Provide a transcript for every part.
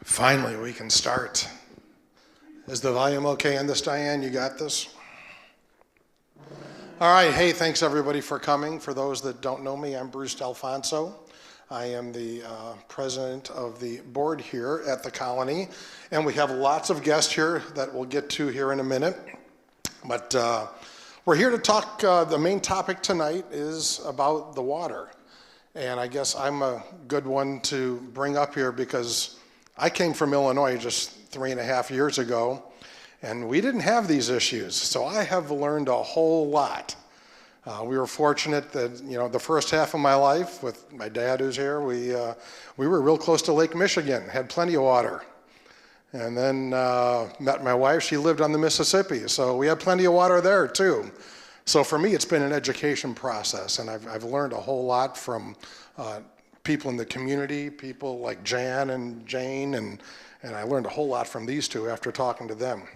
Finally, we can start. Is the volume okay on this, Diane? You got this? All right. Hey, thanks everybody for coming. For those that don't know me, I'm Bruce D'Alfonso. I am the president of the board here at the Colony, and we have lots of guests here that we'll get to here in a minute. But we're here to talk, the main topic tonight is about the water. And I guess I'm a good one to bring up here because I came from Illinois just 3.5 years ago, and we didn't have these issues. So I have learned a whole lot. We were fortunate that, the first half of my life with my dad who's here, we were real close to Lake Michigan, had plenty of water. And then met my wife, she lived on the Mississippi, so we had plenty of water there too. So for me, it's been an education process, and I've learned a whole lot from people in the community, people like Jan and Jane, and I learned a whole lot from these two after talking to them.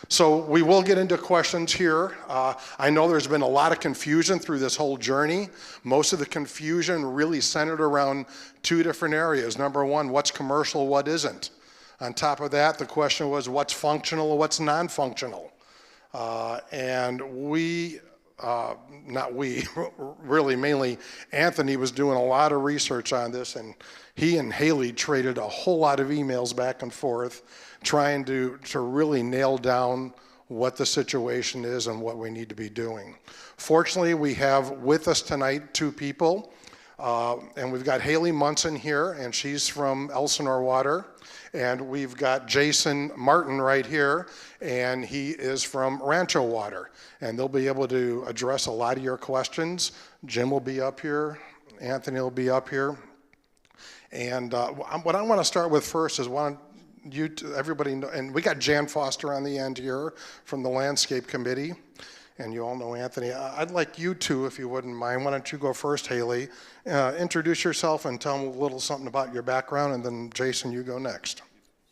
So we will get into questions here. I know there's been a lot of confusion through this whole journey. Most of the confusion really centered around two different areas. Number one, what's commercial, what isn't? On top of that, the question was what's functional, what's non-functional? And really mainly Anthony was doing a lot of research on this, and he and Haley traded a whole lot of emails back and forth trying to really nail down what the situation is and what we need to be doing. Fortunately, we have with us tonight two people, and we've got Haley Munson here, and she's from Elsinore Water. And we've got Jason Martin right here, and he is from Rancho Water. And they'll be able to address a lot of your questions. Jim will be up here, Anthony will be up here. And what I want to start with first is everybody know, and we got Jan Foster on the end here from the Landscape Committee. And you all know Anthony. I'd like you two, if you wouldn't mind. Why don't you go first, Haley? Introduce yourself and tell them a little something about your background, and then Jason, you go next.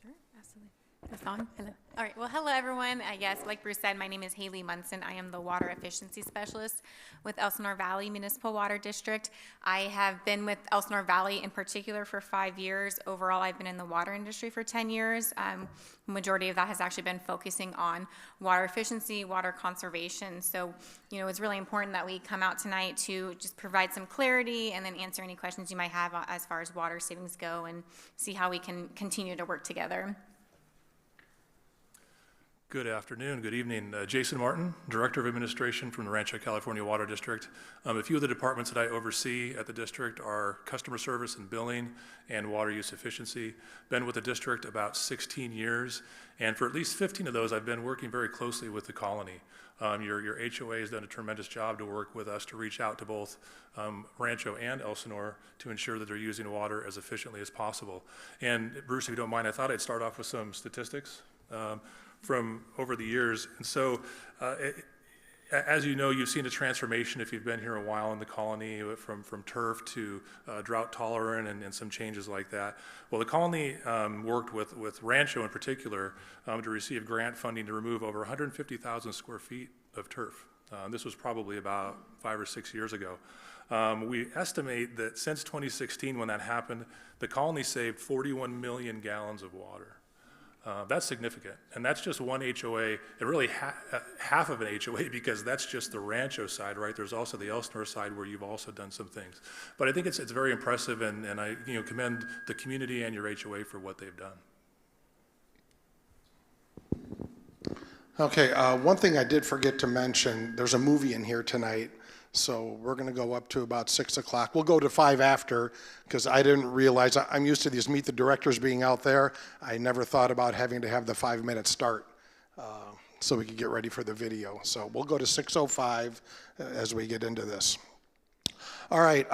Sure, absolutely. That's on. Hello. All right. Well, hello, everyone. Yes, like Bruce said, my name is Haley Munson. I am the Water Efficiency Specialist with Elsinore Valley Municipal Water District. I have been with Elsinore Valley in particular for 5 years. Overall, I've been in the water industry for 10 years. The majority of that has actually been focusing on water efficiency, water conservation. So, it's really important that we come out tonight to just provide some clarity and then answer any questions you might have as far as water savings go and see how we can continue to work together. Good afternoon, good evening. Jason Martin, Director of Administration from the Rancho, California Water District. A few of the departments that I oversee at the district are customer service and billing and water use efficiency. Been with the district about 16 years, and for at least 15 of those, I've been working very closely with the Colony. Your HOA has done a tremendous job to work with us to reach out to both Rancho and Elsinore to ensure that they're using water as efficiently as possible. And Bruce, if you don't mind, I thought I'd start off with some statistics from over the years. And so, as you know, you've seen a transformation if you've been here a while in the Colony from turf to drought tolerant and some changes like that. Well, the Colony worked with Rancho in particular to receive grant funding to remove over 150,000 square feet of turf. This was probably about 5 or 6 years ago. We estimate that since 2016, when that happened, the Colony saved 41 million gallons of water. That's significant, and that's just one HOA, and really half of an HOA, because that's just the Rancho side, right? There's also the Elsinore side where you've also done some things. But I think it's very impressive, and I commend the community and your HOA for what they've done. Okay, one thing I did forget to mention, there's a movie in here tonight. So we're going to go up to about 6 o'clock. We'll go to 5 after, because I didn't realize, I'm used to these Meet the Directors being out there. I never thought about having to have the 5-minute start so we could get ready for the video. So we'll go to 6:05 as we get into this. All right,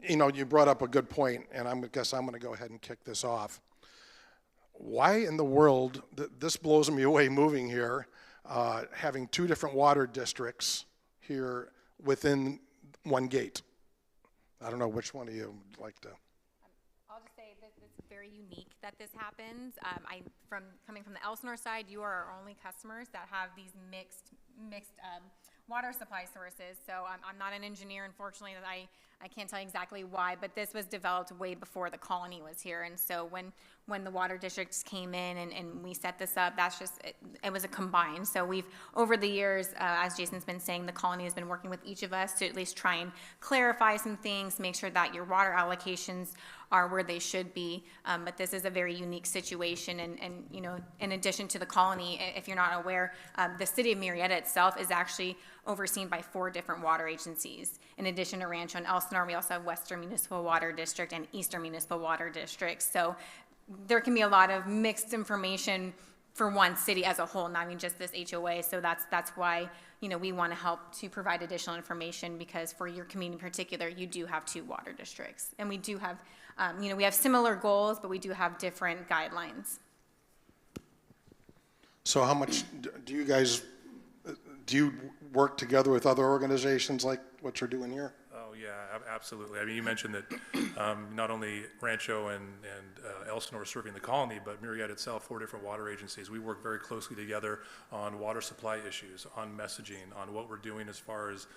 you brought up a good point, and I guess I'm going to go ahead and kick this off. Why in the world, this blows me away moving here, having two different water districts here within one gate. I don't know which one of you would like to. I'll just say that it's very unique that this happens. Coming from the Elsinore side, you are our only customers that have these mixed water supply sources. So I'm not an engineer, unfortunately, that I can't tell you exactly why, but this was developed way before the colony was here. And so when the water districts came in and we set this up, that's just, it was a combined. So we've, over the years, as Jason's been saying, the colony has been working with each of us to at least try and clarify some things, make sure that your water allocations are where they should be. But this is a very unique situation. And you know, in addition to the colony, if you're not aware, the city of Murrieta itself is actually overseen by 4 different water agencies. In addition to Rancho and Elsinore, we also have Western Municipal Water District and Eastern Municipal Water District. So there can be a lot of mixed information for one city as a whole, not even just this HOA. So that's why, you know, we want to help to provide additional information, because for your community in particular, you do have 2 water districts. And we do have, you know, we have similar goals, but we do have different guidelines. So how much do you guys, do you work together with other organizations like what you're doing here? Oh, yeah, absolutely. I mean, you mentioned that not only Rancho and Elsinore are serving the colony, but Murrieta itself, 4 different water agencies. We work very closely together on water supply issues, on messaging, on what we're doing as far as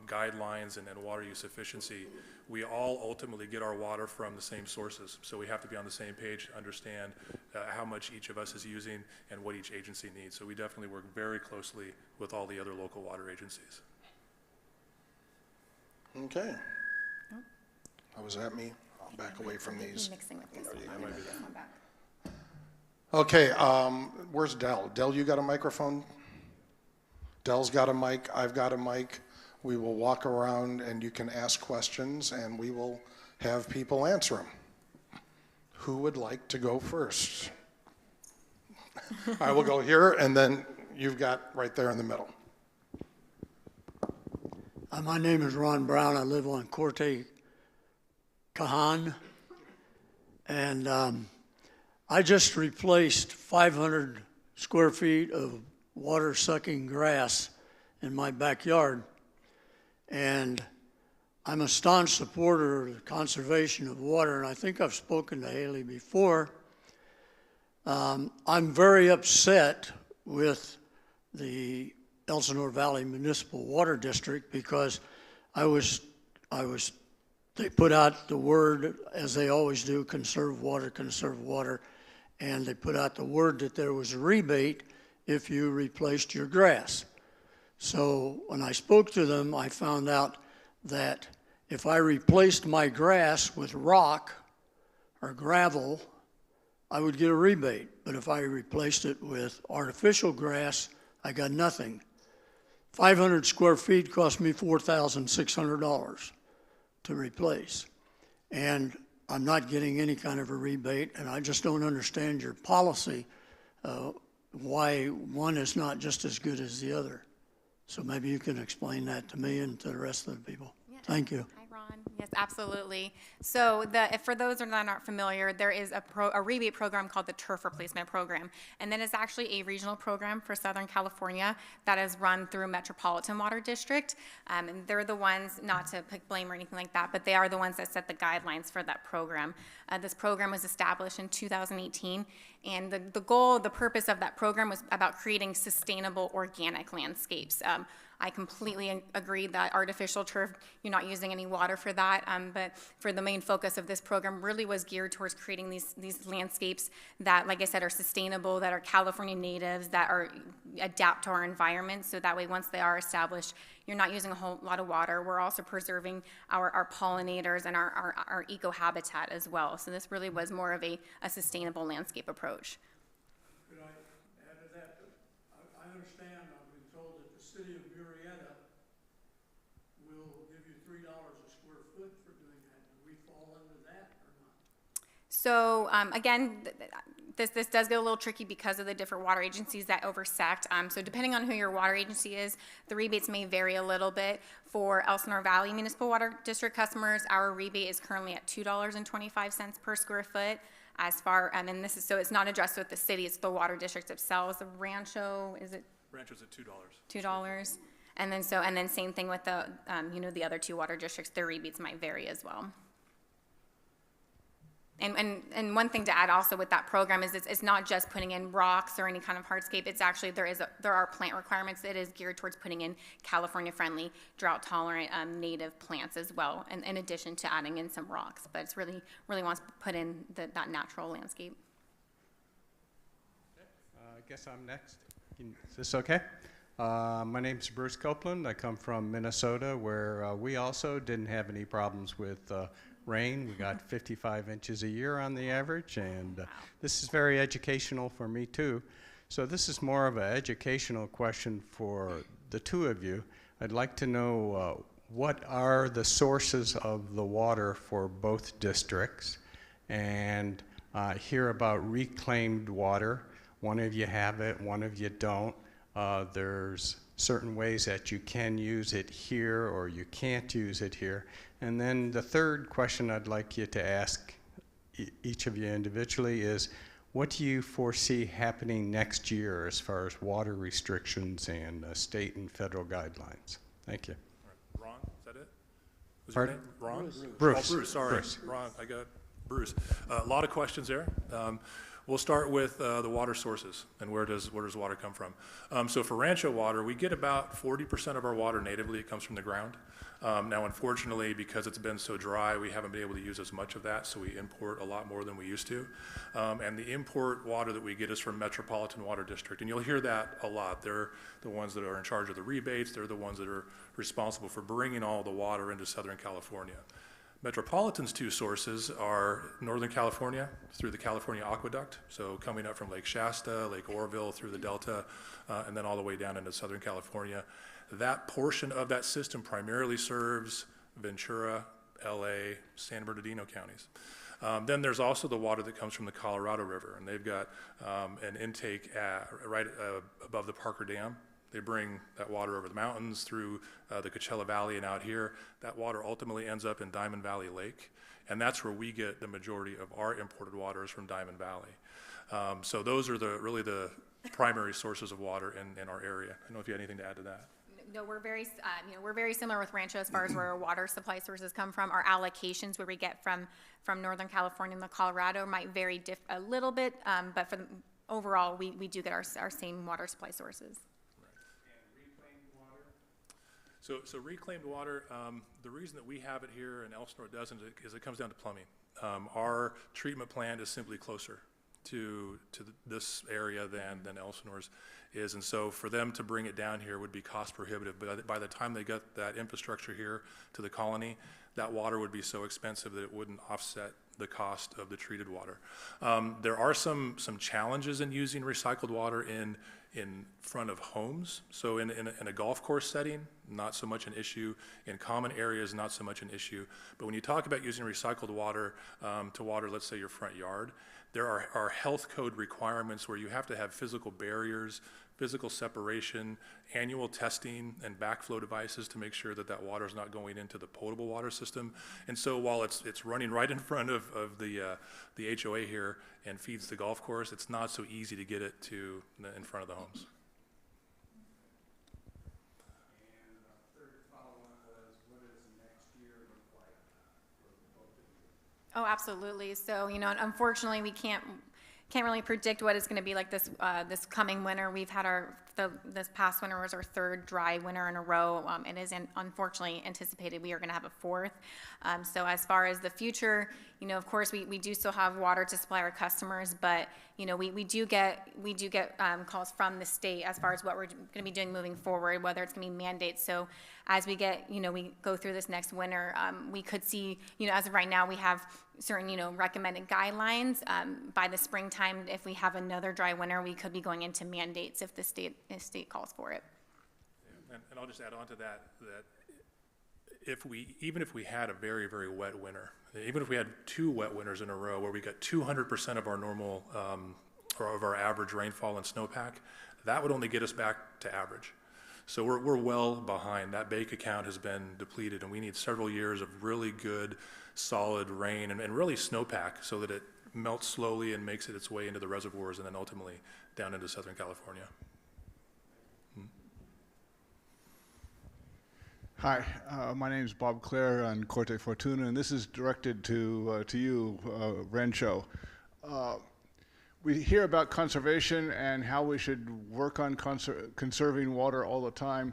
guidelines and water use efficiency. We all ultimately get our water from the same sources, so we have to be on the same page to understand how much each of us is using and what each agency needs. So we definitely work very closely with all the other local water agencies. Okay. That was at me. I'll back away from these. Mixing with this one. I'm gonna put this one back. Okay, where's Dell? Dell, you got a microphone? Dell's got a mic, I've got a mic. We will walk around and you can ask questions and we will have people answer them. Who would like to go first? I will go here, and then you've got right there in the middle. My name is Ron Brown. I live on Corte Cajon, and I just replaced 500 square feet of water-sucking grass in my backyard, and I'm a staunch supporter of the conservation of water, and I think I've spoken to Haley before. I'm very upset with the Elsinore Valley Municipal Water District because they put out the word, as they always do, conserve water, and they put out the word that there was a rebate if you replaced your grass. So when I spoke to them, I found out that if I replaced my grass with rock or gravel, I would get a rebate. But if I replaced it with artificial grass, I got nothing. 500 square feet cost me $4,600 to replace. And I'm not getting any kind of a rebate, and I just don't understand your policy, why one is not just as good as the other. So maybe you can explain that to me and to the rest of the people. Yeah. Thank you. Hi, Ron. Yes, absolutely. So for those that aren't familiar, there is a rebate program called the Turf Replacement Program. And that is actually a regional program for Southern California that is run through Metropolitan Water District. And they're the ones, not to pick blame or anything like that, but they are the ones that set the guidelines for that program. This program was established in 2018. And the goal, the purpose of that program was about creating sustainable organic landscapes. I completely agree that artificial turf, you're not using any water for that, but for the main focus of this program really was geared towards creating these landscapes that, like I said, are sustainable, that are California natives, that are adapt to our environment, so that way once they are established, you're not using a whole lot of water. We're also preserving our pollinators and our eco-habitat as well. So this really was more of a sustainable landscape approach. Could I add to that? I understand, I've been told that the city of Murrieta will give you $3 a square foot for doing that. Do we fall into that or not? So again, this does get a little tricky because of the different water agencies that intersect. So depending on who your water agency is, the rebates may vary a little bit. For Elsinore Valley Municipal Water District customers, our rebate is currently at $2.25 per square foot. As far, and this is, so it's not addressed with the city, it's the water district themselves. The Rancho, is it? Rancho's at $2. $2. And then same thing with the, the other 2 water districts, their rebates might vary as well. And one thing to add also with that program is it's not just putting in rocks or any kind of hardscape. It's actually, there are plant requirements that is geared towards putting in California-friendly, drought-tolerant native plants as well, in addition to adding in some rocks. But it's really wants to put in that natural landscape. I guess I'm next. Is this okay? My name is Bruce Copeland. I come from Minnesota, where we also didn't have any problems with rain. We got 55 inches a year on the average, and this is very educational for me too. So this is more of an educational question for the two of you. I'd like to know what are the sources of the water for both districts, and hear about reclaimed water. One of you have it, one of you don't. There's certain ways that you can use it here or you can't use it here. And then the third question I'd like you to ask each of you individually is, what do you foresee happening next year as far as water restrictions and state and federal guidelines? Thank you. All right. Ron, is that it? Was Pardon? your name Ron? Bruce. Oh, Bruce, sorry. Bruce. Ron, I got Bruce. A lot of questions there. We'll start with the water sources and where does water come from. So for Rancho water, we get about 40% of our water natively. It comes from the ground. Now, unfortunately, because it's been so dry, we haven't been able to use as much of that, so we import a lot more than we used to. And the import water that we get is from Metropolitan Water District, and you'll hear that a lot. They're the ones that are in charge of the rebates. They're the ones that are responsible for bringing all the water into Southern California. Metropolitan's two sources are Northern California through the California Aqueduct, so coming up from Lake Shasta, Lake Oroville through the Delta, and then all the way down into Southern California. That portion of that system primarily serves Ventura, LA, San Bernardino counties. Then there's also the water that comes from the Colorado River, and they've got an intake right above the Parker Dam. They bring that water over the mountains through the Coachella Valley and out here. That water ultimately ends up in Diamond Valley Lake, and that's where we get the majority of our imported water is from Diamond Valley. So those are really the primary sources of water in our area. I don't know if you had anything to add to that. No, we're very similar with Rancho as far as where our water supply sources come from. Our allocations, where we get from Northern California and the Colorado, might vary a little bit, but overall, we do get our same water supply sources. So reclaimed water, the reason that we have it here and Elsinore doesn't is it comes down to plumbing. Our treatment plant is simply closer to this area than Elsinore's is, and so for them to bring it down here would be cost prohibitive. But by the time they got that infrastructure here to the colony, that water would be so expensive that it wouldn't offset the cost of the treated water. There are some challenges in using recycled water in front of homes. So in a golf course setting, not so much an issue. In common areas, not so much an issue. But when you talk about using recycled water to water, let's say, your front yard, there are health code requirements where you have to have physical barriers, physical separation, annual testing, and backflow devices to make sure that that water is not going into the potable water system. And so while it's running right in front of the HOA here and feeds the golf course, it's not so easy to get it in front of the homes. And third follow-up was, what does next year look like for both of you? Oh, absolutely. So, unfortunately, we can't really predict what it's going to be like this coming winter. We've had this past winter was our third dry winter in a row. It is unfortunately anticipated we are going to have a fourth. So as far as the future, of course we do still have water to supply our customers, but we do get calls from the state as far as what we're going to be doing moving forward, whether it's going to be mandates. So as we we go through this next winter, we could see, as of right now, we have certain, recommended guidelines. By the springtime, if we have another dry winter, we could be going into mandates if the state calls for it. Yeah, and I'll just add on to that even if we had a very, very wet winter, even if we had 2 wet winters in a row where we got 200% of our normal or of our average rainfall and snowpack, that would only get us back to average. So we're well behind. That bank account has been depleted, and we need several years of really good, solid rain and really snowpack so that it melts slowly and makes its way into the reservoirs and then ultimately down into Southern California. Hi, my name is Bob Clare on Corte Fortuna, and this is directed to you, Rancho. We hear about conservation and how we should work on conserving water all the time.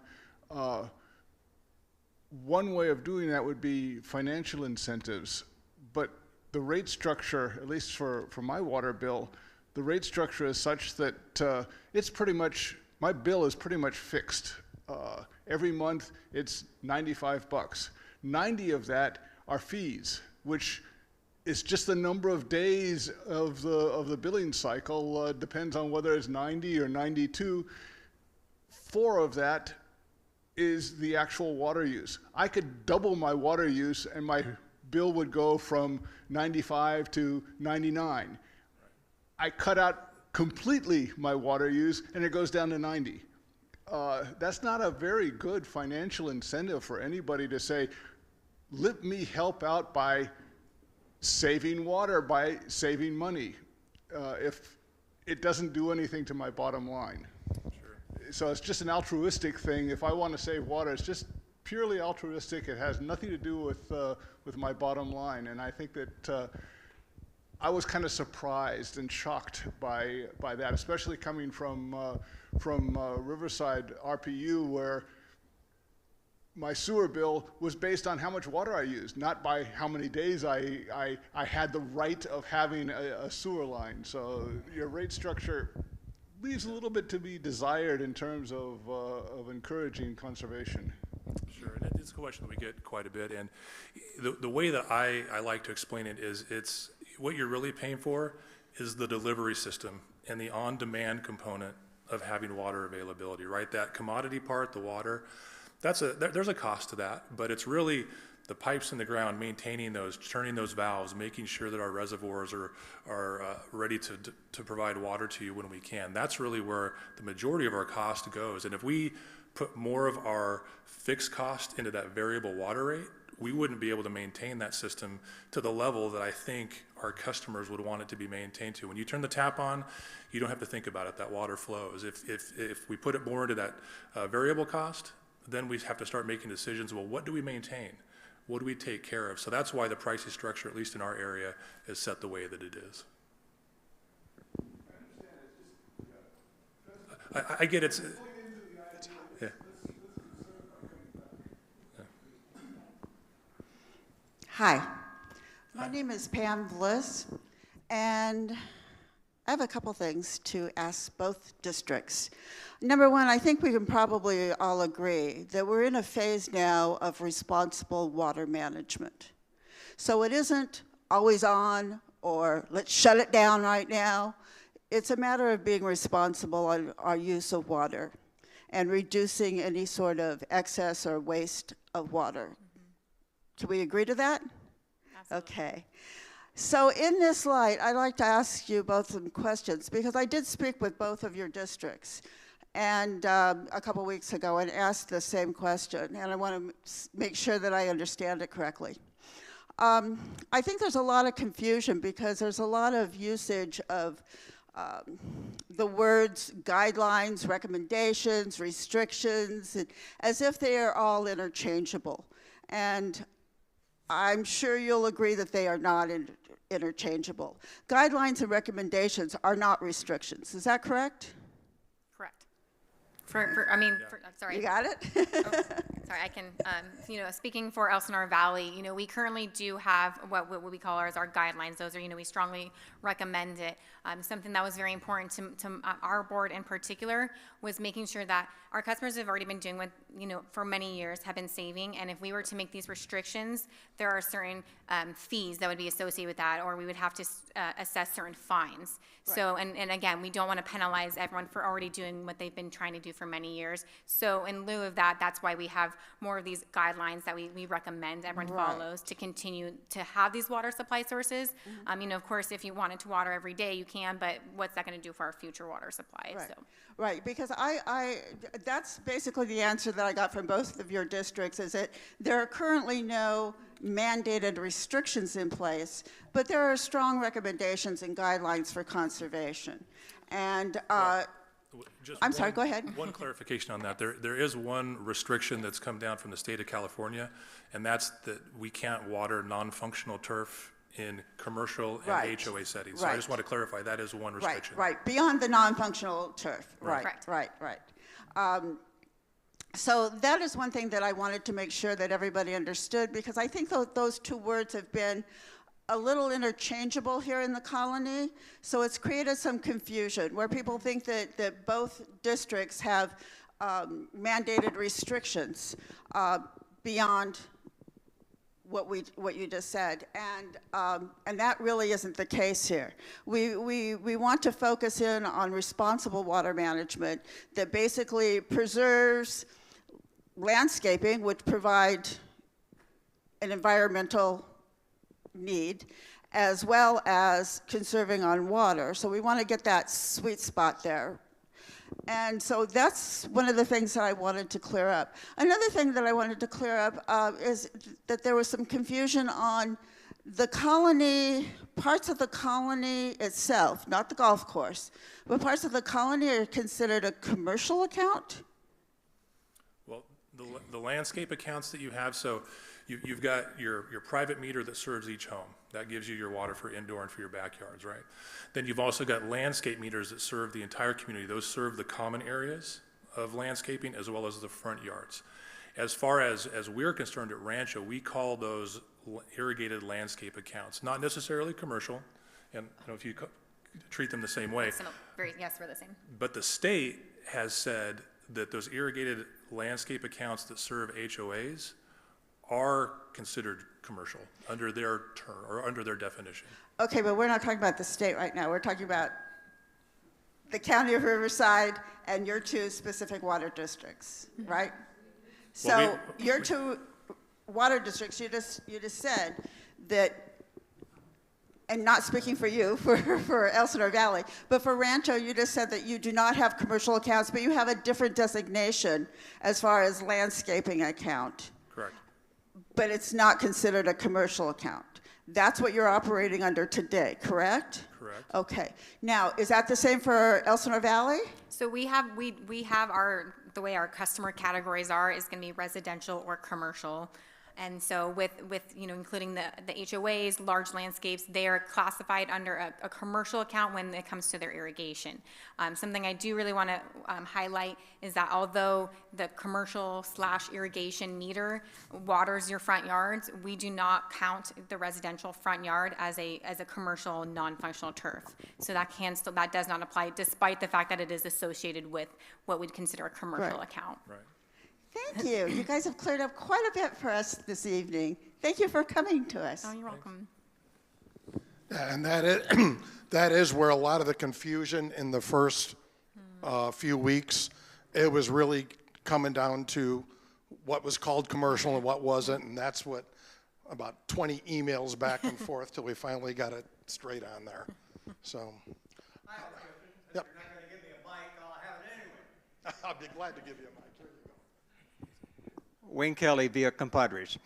One way of doing that would be financial incentives, but the rate structure, at least for my water bill, the rate structure is such that it's pretty much, my bill is pretty much fixed. Every month it's $95. 90 of that are fees, which is just the number of days of the billing cycle. Depends on whether it's 90 or 92. 4 of that is the actual water use. I could double my water use and my bill would go from 95 to 99. I cut out completely my water use and it goes down to 90. That's not a very good financial incentive for anybody to say, let me help out by saving water, by saving money, if it doesn't do anything to my bottom line. Sure. So it's just an altruistic thing. If I want to save water, it's just purely altruistic. It has nothing to do with my bottom line. And I think that I was kind of surprised and shocked by that, especially coming from Riverside RPU, where my sewer bill was based on how much water I used, not by how many days I had the right of having a sewer line. So your rate structure leaves a little bit to be desired in terms of encouraging conservation. Sure, and it's a question that we get quite a bit, and the way that I like to explain it is it's what you're really paying for is the delivery system and the on-demand component of having water availability, right? That commodity part, the water, there's a cost to that, but it's really the pipes in the ground, maintaining those, turning those valves, making sure that our reservoirs are ready to provide water to you when we can. That's really where the majority of our cost goes. And if we put more of our fixed cost into that variable water rate, we wouldn't be able to maintain that system to the level that I think our customers would want it to be maintained to. When you turn the tap on, you don't have to think about it, that water flows. If we put it more into that variable cost, then we have to start making decisions, well, what do we maintain? What do we take care of? So that's why the pricing structure, at least in our area, is set the way that it is. I get it's, yeah. Hi, my name is Pam Bliss, and I have a couple things to ask both districts. Number one, I think we can probably all agree that we're in a phase now of responsible water management. So it isn't always on or let's shut it down right now. It's a matter of being responsible on our use of water and reducing any sort of excess or waste of water. Can we agree to that? Absolutely. Okay. So in this light, I'd like to ask you both some questions because I did speak with both of your districts and a couple weeks ago and asked the same question, and I want to make sure that I understand it correctly. I think there's a lot of confusion because there's a lot of usage of the words guidelines, recommendations, restrictions, as if they are all interchangeable. And I'm sure you'll agree that they are not interchangeable. Guidelines and recommendations are not restrictions. Is that correct? Correct. Sorry. You got it? Sorry, I can, speaking for Elsinore Valley, we currently do have what we call our guidelines. Those are, we strongly recommend it. Something that was very important to our board in particular was making sure that our customers have already been doing what, for many years have been saving. And if we were to make these restrictions, there are certain fees that would be associated with that, or we would have to assess certain fines. Right. So, and again, we don't want to penalize everyone for already doing what they've been trying to do for many years. So in lieu of that, that's why we have more of these guidelines that we recommend everyone follows to continue to have these water supply sources. Mm-hmm. Of course, if you wanted to water every day, you can, but what's that going to do for our future water supply? Right. So. Right, because that's basically the answer that I got from both of your districts, is that there are currently no mandated restrictions in place, but there are strong recommendations and guidelines for conservation. And Just I'm sorry, go ahead. One clarification on that. There is one restriction that's come down from the state of California, and that's that we can't water non-functional turf in commercial and Right. HOA settings. So I just Right. want to clarify, that is one Right, restriction. right, beyond the non-functional turf. Right, Correct. right. So that is one thing that I wanted to make sure that everybody understood, because I think those two words have been a little interchangeable here in the colony. So it's created some confusion where people think that both districts have mandated restrictions beyond what you just said, and that really isn't the case here. We want to focus in on responsible water management that basically preserves landscaping, which provide an environmental need, as well as conserving on water. So we want to get that sweet spot there. And so that's one of the things that I wanted to clear up. Another thing that I wanted to clear up is that there was some confusion on the colony, parts of the colony itself, not the golf course, but parts of the colony are considered a commercial account? Well, the landscape accounts that you have, so you've got your private meter that serves each home. That gives you your water for indoor and for your backyards, right? Then you've also got landscape meters that serve the entire community. Those serve the common areas of landscaping as well as the front yards. As far as we're concerned at Rancho, we call those irrigated landscape accounts, not necessarily commercial, and I don't know if you treat them the same way. Yes, we're the same. But the state has said that those irrigated landscape accounts that serve HOAs are considered commercial under their term or under their definition. Okay, but we're not talking about the state right now. We're talking about the county of Riverside and your two specific water districts, right? So Well, your two water districts, you just said that, and not speaking for you, for Elsinore Valley, but for Rancho, you just said that you do not have commercial accounts, but you have a different designation as far as landscaping account. Correct. But it's not considered a commercial account. That's what you're operating under today, correct? Correct. Okay. Now, is that the same for Elsinore Valley? So we have the way our customer categories are is going to be residential or commercial. And so with including the HOAs, large landscapes, they are classified under a commercial account when it comes to their irrigation. Something I do really want to highlight is that although the commercial/irrigation meter waters your front yards, we do not count the residential front yard as a commercial non-functional turf. So that does not apply, despite the fact that it is associated with what we'd consider a commercial Right. account. Right. Thank you. You guys have cleared up quite a bit for us this evening. Thank you for coming to us. Oh, you're welcome. Yeah, and that is where a lot of the confusion in the first few weeks, it was really coming down to what was called commercial and what wasn't, and that's what, about 20 emails back and forth till we finally got it straight on there. So. I have a question. If Yep. you're not going to give me a mic, I'll have it anyway. I'll be glad to give you a mic. Here you go. Wayne Kelly via Compadres.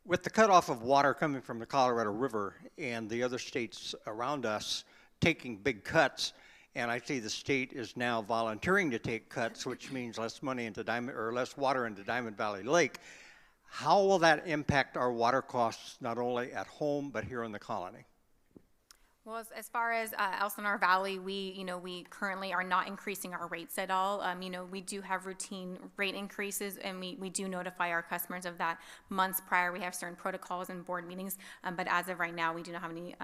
With the cutoff of water coming from the Colorado River and the other states around us taking big cuts, and I see the state is now volunteering to take cuts, which means less money into less water into Diamond Valley Lake. How will that impact our water costs, not only at home but here in the colony? Well, as far as Elsinore Valley, we currently are not increasing our rates at all. We do have routine rate increases, and we do notify our customers of that months prior. We have certain protocols and board meetings, but as of right now, we do not have any.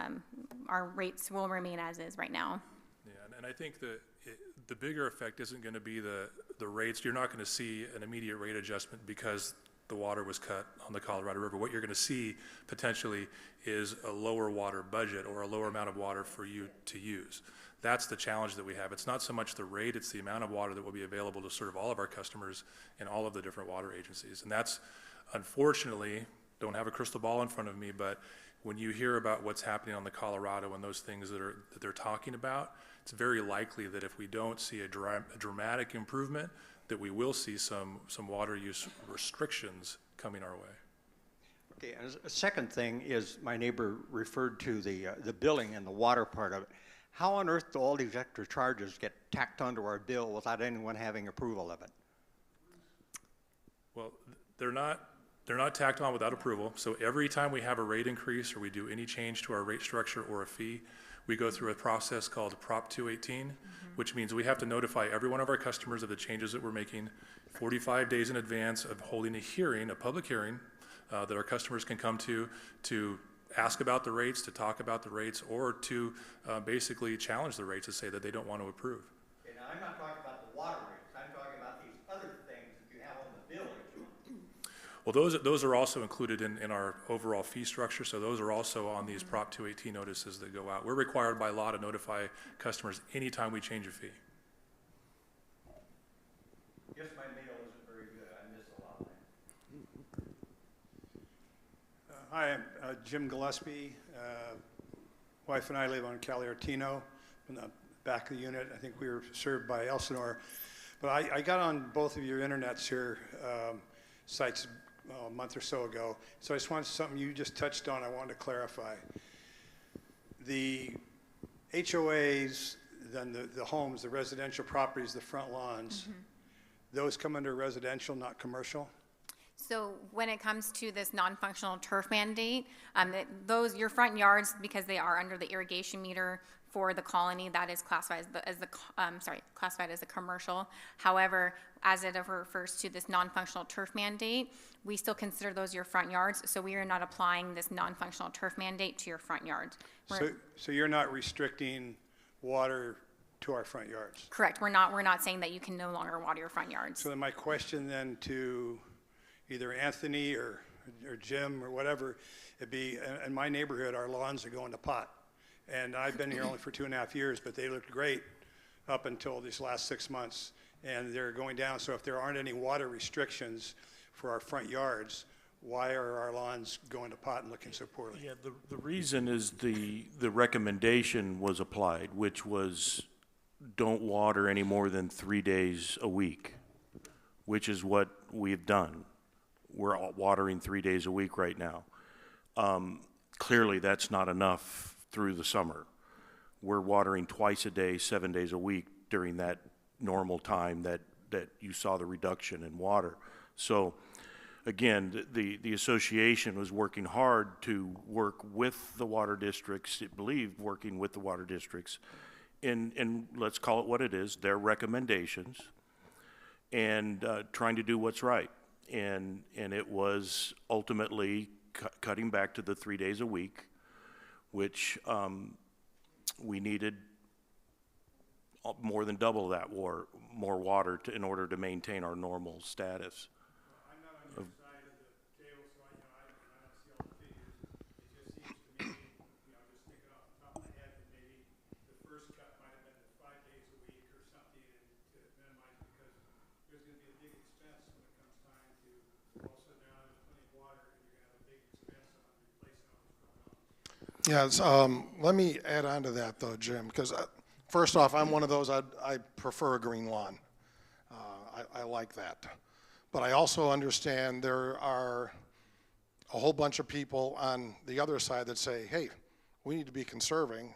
Our rates will remain as is right now. Yeah, and I think the bigger effect isn't going to be the rates. You're not going to see an immediate rate adjustment because the water was cut on the Colorado River. What you're going to see potentially is a lower water budget or a lower amount of water for you to use. That's the challenge that we have. It's not so much the rate, it's the amount of water that will be available to serve all of our customers in all of the different water agencies. And that's, unfortunately, don't have a crystal ball in front of me, but when you hear about what's happening on the Colorado and those things that they're talking about, it's very likely that if we don't see a dramatic improvement, that we will see some water use restrictions coming our way. Okay, and a second thing is my neighbor referred to the billing and the water part of it. How on earth do all these extra charges get tacked onto our bill without anyone having approval of it? Well, they're not tacked on without approval. So every time we have a rate increase or we do any change to our rate structure or a fee, we go through a process called Prop 218, which means we have to notify every one of our customers of the changes that we're making 45 days in advance of holding a hearing, a public hearing, that our customers can come to ask about the rates, to talk about the rates, or to basically challenge the rates to say that they don't want to approve. Okay, now I'm not talking about the water rates. I'm talking about these other things that you have on the bill that you Well, those are also included in our overall fee structure, so those are also on these Prop 218 notices that go out. We're required by law to notify customers anytime we change a fee. Guess my mail isn't very good. I miss a lot of that. Hi, I'm Jim Gillespie. Wife and I live on Caliartino in the back of the unit. I think we were served by Elsinore. But I got on both of your internets here, sites a month or so ago. So I just wanted something you just touched on I wanted to clarify. The HOAs, then the homes, the residential properties, the front lawns, those come under residential, not commercial? So when it comes to this non-functional turf mandate, your front yards, because they are under the irrigation meter for the colony, that is classified classified as a commercial. However, as it refers to this non-functional turf mandate, we still consider those your front yards. So we are not applying this non-functional turf mandate to your front yards. So you're not restricting water to our front yards? Correct. We're not saying that you can no longer water your front yards. So then my question then to either Anthony or Jim or whatever, it'd be, in my neighborhood, our lawns are going to pot. And I've been here only for 2.5 years, but they looked great up until these last 6 months. And they're going down, so if there aren't any water restrictions for our front yards, why are our lawns going to pot and looking so poorly? Yeah, the reason is the recommendation was applied, which was don't water any more than 3 days a week, which is what we've done. We're watering 3 days a week right now. Clearly, that's not enough through the summer. We're watering twice a day, 7 days a week during that normal time that you saw the reduction in water. So again, the association was working hard to work with the water districts, it believed working with the water districts in let's call it what it is, their recommendations, and trying to do what's right. And it was ultimately cutting back to the 3 days a week, which we needed more than double that more water in order to maintain our normal status. I'm not on your side of the table, so I don't see all the figures. It just seems to me, just thinking off the top of my head, that maybe the first cut might have been 5 days a week or something to minimize, because there's going to be a big expense when it comes time to also now there's plenty of water and you're going to have a big expense on replacing all those pumps. Yes, let me add on to that though, Jim, because first off, I'm one of those, I prefer a green lawn. I like that. But I also understand there are a whole bunch of people on the other side that say, hey, we need to be conserving,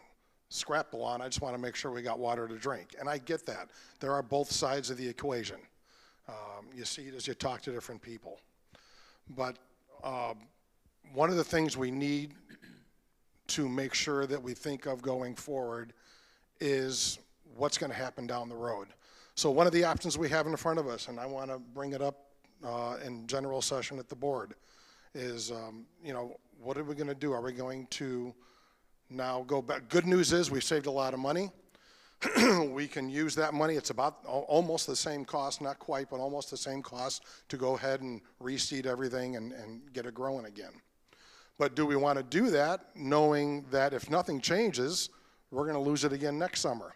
scrap the lawn, I just want to make sure we got water to drink. And I get that. There are both sides of the equation. You see it as you talk to different people. But one of the things we need to make sure that we think of going forward is what's going to happen down the road. So one of the options we have in front of us, and I want to bring it up in general session at the board, is, what are we going to do? Are we going to now go back? Good news is we saved a lot of money. We can use that money. It's about almost the same cost, not quite, but almost the same cost to go ahead and reseed everything and get it growing again. But do we want to do that knowing that if nothing changes, we're going to lose it again next summer?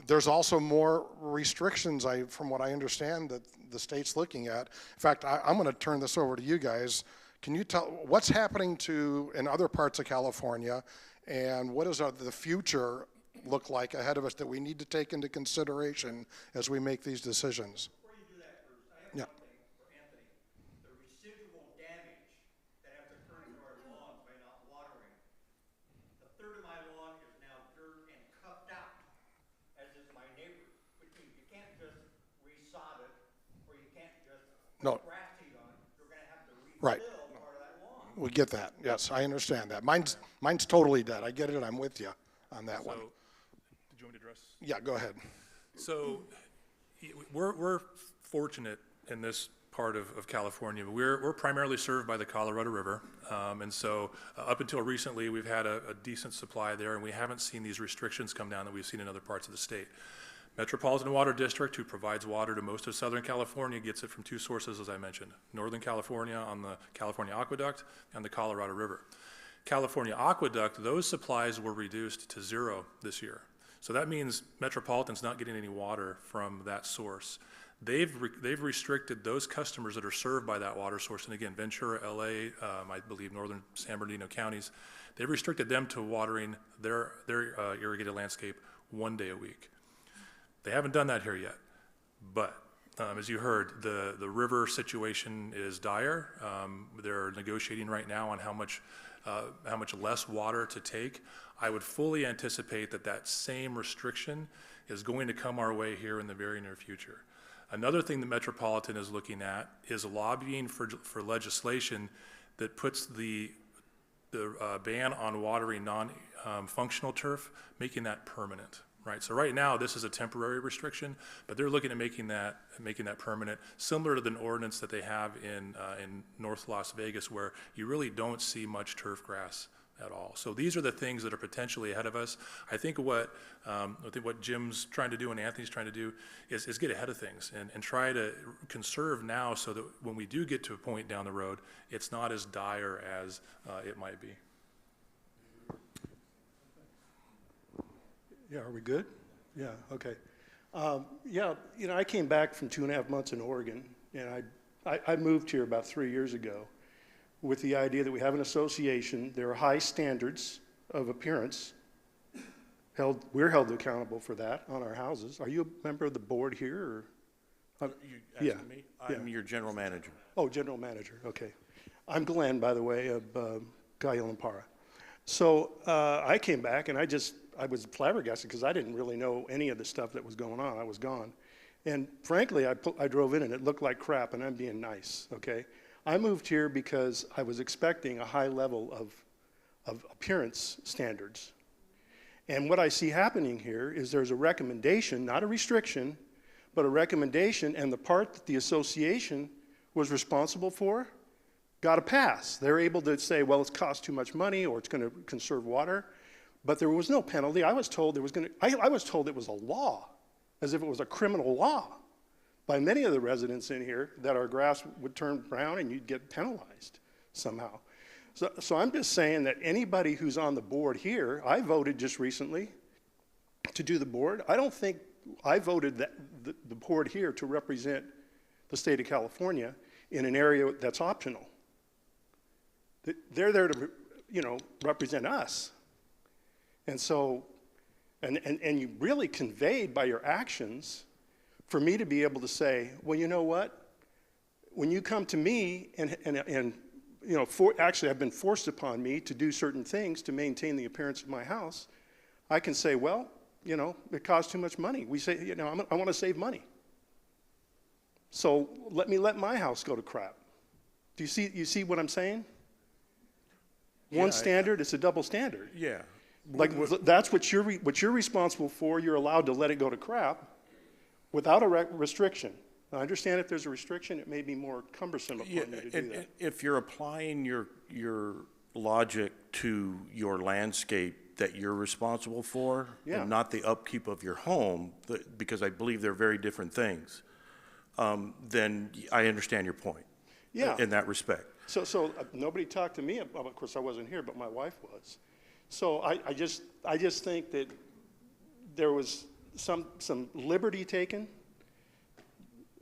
There's also more restrictions, from what I understand, that the state's looking at. In fact, I'm going to turn this over to you guys. Can you tell what's happening in other parts of California, and what does the future look like ahead of us that we need to take into consideration as we make these decisions? Before you do that, Bruce, I have one thing for Anthony. The residual damage that has occurred to our lawns by not watering. A third of my lawn is now Right. We get that. Yes, I understand that. Mine's totally dead. I get it. I'm with you on that one. So, did you want me to address? Yeah, go ahead. So we're fortunate in this part of California. We're primarily served by the Colorado River. And so up until recently, we've had a decent supply there, and we haven't seen these restrictions come down that we've seen in other parts of the state. Metropolitan Water District, who provides water to most of Southern California, gets it from two sources, as I mentioned. Northern California on the California Aqueduct and the Colorado River. California Aqueduct, those supplies were reduced to 0 this year. So that means Metropolitan's not getting any water from that source. They've restricted those customers that are served by that water source, and again, Ventura, LA, I believe northern San Bernardino counties, they've restricted them to watering their irrigated landscape 1 day a week. They haven't done that here yet, but as you heard, the river situation is dire. They're negotiating right now on how much less water to take. I would fully anticipate that same restriction is going to come our way here in the very near future. Another thing the Metropolitan is looking at is lobbying for legislation that puts the ban on watering non-functional turf, making that permanent. Right, so right now this is a temporary restriction, but they're looking at making that permanent, similar to the ordinance that they have in North Las Vegas, where you really don't see much turf grass at all. So these are the things that are potentially ahead of us. I think what Jim's trying to do and Anthony's trying to do is get ahead of things and try to conserve now, so that when we do get to a point down the road, it's not as dire as it might be. Yeah, are we good? Yeah, okay. Yeah, you know, I came back from 2.5 months in Oregon, and I moved here about 3 years ago with the idea that we have an association. There are high standards of appearance. We're held accountable for that on our houses. Are you a member of the board here? Or? You asking me? I'm your general manager. Oh, general manager, okay. I'm Glenn, by the way, of Kayalampara. So I came back, and I was flabbergasted because I didn't really know any of the stuff that was going on. I was gone. And frankly, I drove in and it looked like crap, and I'm being nice, okay? I moved here because I was expecting a high level of appearance standards. And what I see happening here is there's a recommendation, not a restriction, but a recommendation, and the part that the association was responsible for got a pass. They're able to say, well, it's cost too much money, or it's going to conserve water. But there was no penalty. I was told it was a law, as if it was a criminal law, by many of the residents in here, that our grass would turn brown and you'd get penalized somehow. So I'm just saying that anybody who's on the board here, I voted just recently to do the board. I don't think I voted the board here to represent the state of California in an area that's optional. They're there to, you know, represent us. And so, and you really conveyed by your actions for me to be able to say, well, you know what? When you come to me and you know, actually have been forced upon me to do certain things to maintain the appearance of my house, I can say, well, you know, it costs too much money. We say, you know, I want to save money. So let my house go to crap. Do you see what I'm saying? One standard, it's a double standard. Yeah. Like, that's what you're responsible for. You're allowed to let it go to crap without a restriction. I understand if there's a restriction, it may be more cumbersome upon you to do that. If you're applying your logic to your landscape that you're responsible for, and not the upkeep of your home, because I believe they're very different things, then I understand your point in that respect. So nobody talked to me about, of course I wasn't here, but my wife was. So I just think that there was some liberty taken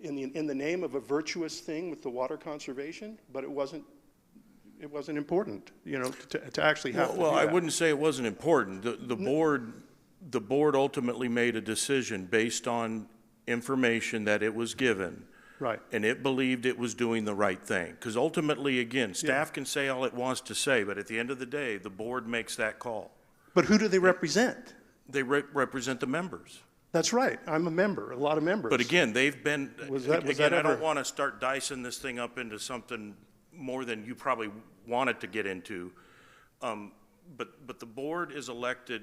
in the name of a virtuous thing with the water conservation, but it wasn't important, you know, to actually have to do that. I wouldn't say it wasn't important. The board ultimately made a decision based on information that it was given. Right. And it believed it was doing the right thing. Because ultimately, again, staff can say all it wants to say, but at the end of the day, the board makes that call. But who do they represent? They represent the members. That's right. I'm a member, a lot of members. But again, they've been, Was that I ever- don't want to start dicing this thing up into something more than you probably wanted to get into. But the board is elected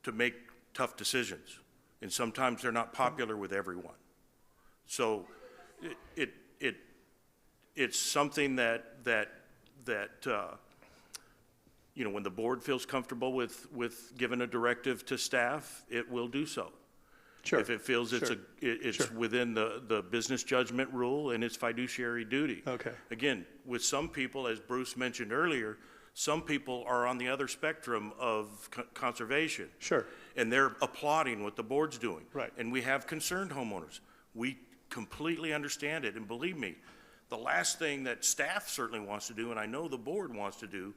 to make tough decisions, and sometimes they're not popular with everyone. So it's something that you know, when the board feels comfortable with giving a directive to staff, it will do so. Sure. If it feels it's Sure. within the business judgment rule and its fiduciary duty. Okay. Again, with some people, as Bruce mentioned earlier, some people are on the other spectrum of conservation. Sure. And they're applauding what the board's doing. Right. And we have concerned homeowners. We completely understand it, and believe me, the last thing that staff certainly wants to do, and I know the board wants to do,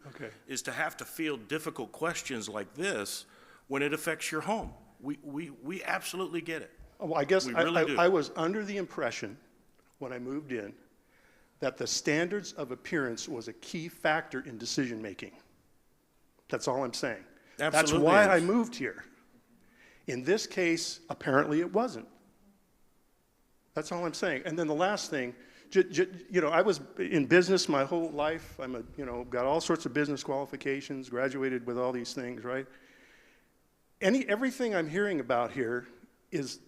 is to have to field difficult questions like this when it affects your home. We absolutely get it. Well, I guess We really do. I was under the impression when I moved in that the standards of appearance was a key factor in decision-making. That's all I'm saying. Absolutely That's why I is. moved here. In this case, apparently it wasn't. That's all I'm saying. And then the last thing, you know, I was in business my whole life. You know, got all sorts of business qualifications, graduated with all these things, right? Everything I'm hearing about here is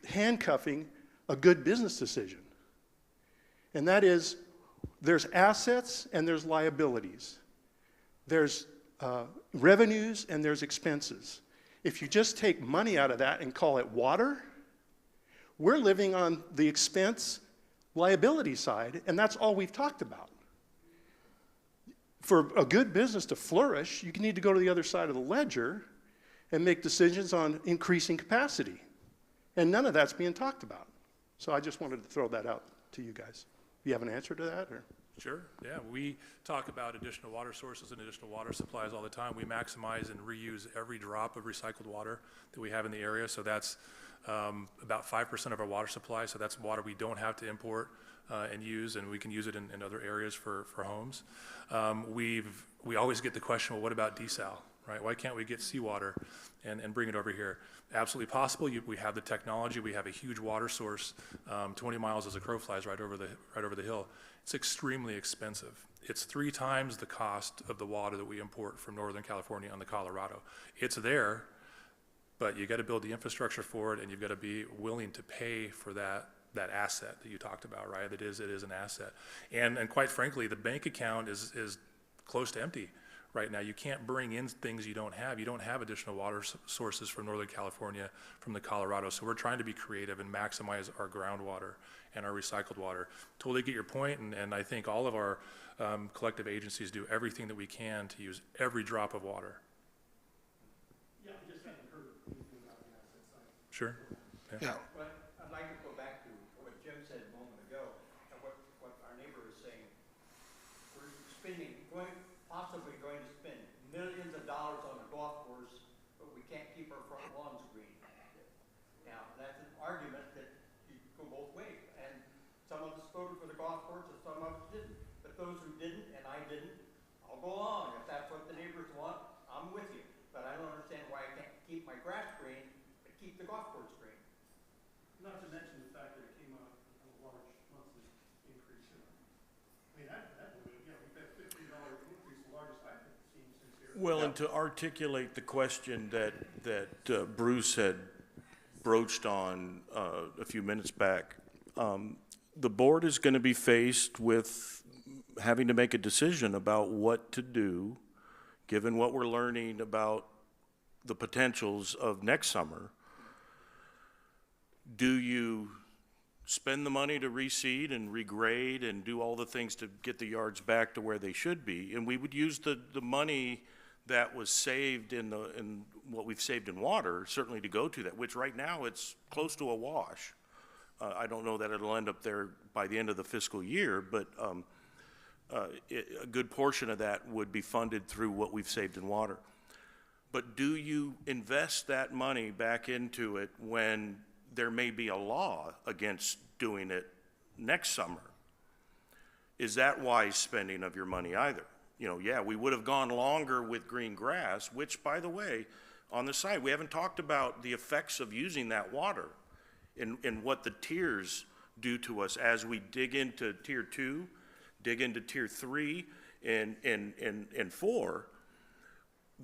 handcuffing a good business decision. And that is, there's assets and there's liabilities. There's revenues and there's expenses. If you just take money out of that and call it water, we're living on the expense liability side, and that's all we've talked about. For a good business to flourish, you need to go to the other side of the ledger and make decisions on increasing capacity. And none of that's being talked about. So I just wanted to throw that out to you guys. You have an answer to that? Or? Sure, yeah, we talk about additional water sources and additional water supplies all the time. We maximize and reuse every drop of recycled water that we have in the area, so that's about 5% of our water supply, so that's water we don't have to import and use, and we can use it in other areas for homes. We always get the question, well, what about desal, right? Why can't we get seawater and bring it over here? Absolutely possible. We have the technology. We have a huge water source, 20 miles as a crow flies right over the hill. It's extremely expensive. It's 3 times the cost of the water that we import from Northern California on the Colorado. It's there, but you got to build the infrastructure for it, and you've got to be willing to pay for that asset that you talked about, right? It is an asset. And quite frankly, the bank account is close to empty right now. You can't bring in things you don't have. You don't have additional water sources from Northern California, from the Colorado. So we're trying to be creative and maximize our groundwater and our recycled water. Totally get your point, and I think all of our collective agencies do everything that we can to use every drop of water. Yeah, I just haven't heard anything about the asset side. Sure. Yeah. Well, I'd like to go back to what Jim said a moment ago, and what our neighbor is saying. We're possibly going to spend millions of dollars on a golf course, but we can't keep our front lawns green. Now, that's an argument that you go both ways, and some of us voted for the golf course and some of us didn't. But those who didn't, and I didn't, I'll go along. If that's what the neighbors want, I'm with you. But I don't understand why I can't keep my grass green, but keep the golf course green. Not to mention the fact that it came out of a large monthly increase. I mean, that would, you know, we've had $15 increase, the largest I've seen since here. Well, and to articulate the question that Bruce had broached on a few minutes back, the board is going to be faced with having to make a decision about what to do, given what we're learning about the potentials of next summer. Do you spend the money to reseed and regrade and do all the things to get the yards back to where they should be? And we would use the money that was saved in what we've saved in water, certainly to go to that, which right now it's close to a wash. I don't know that it'll end up there by the end of the fiscal year, but a good portion of that would be funded through what we've saved in water. But do you invest that money back into it when there may be a law against doing it next summer? Is that wise spending of your money either? You know, yeah, we would have gone longer with green grass, which, by the way, on the side, we haven't talked about the effects of using that water and what the tiers due to us as we dig into tier 2, dig into tier 3 and 4.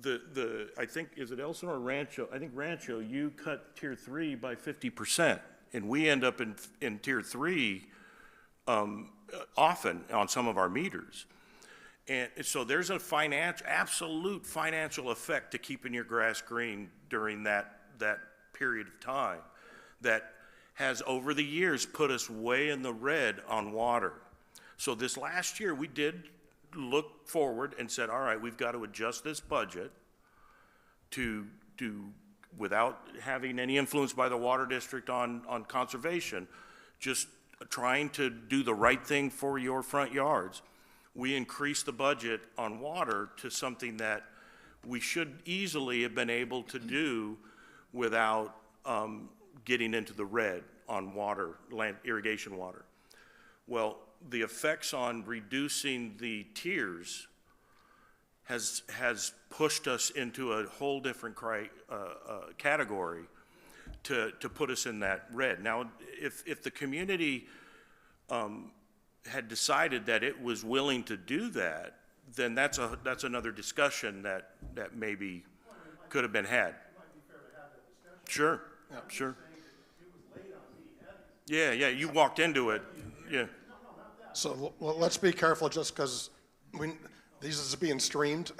I think, is it Elsinore or Rancho? I think Rancho, you cut tier 3 by 50%, and we end up in tier 3 often on some of our meters. And so there's a absolute financial effect to keeping your grass green during that period of time that has over the years put us way in the red on water. So this last year we did look forward and said, all right, we've got to adjust this budget to without having any influence by the water district on conservation, just trying to do the right thing for your front yards. We increased the budget on water to something that we should easily have been able to do without getting into the red on water, land irrigation water. Well, the effects on reducing the tiers has pushed us into a whole different category to put us in that red. Now, if the community had decided that it was willing to do that, then that's another discussion that maybe could have been had. Sure, yeah, sure. Yeah, you walked into it, yeah. So let's be careful, just because these is being streamed,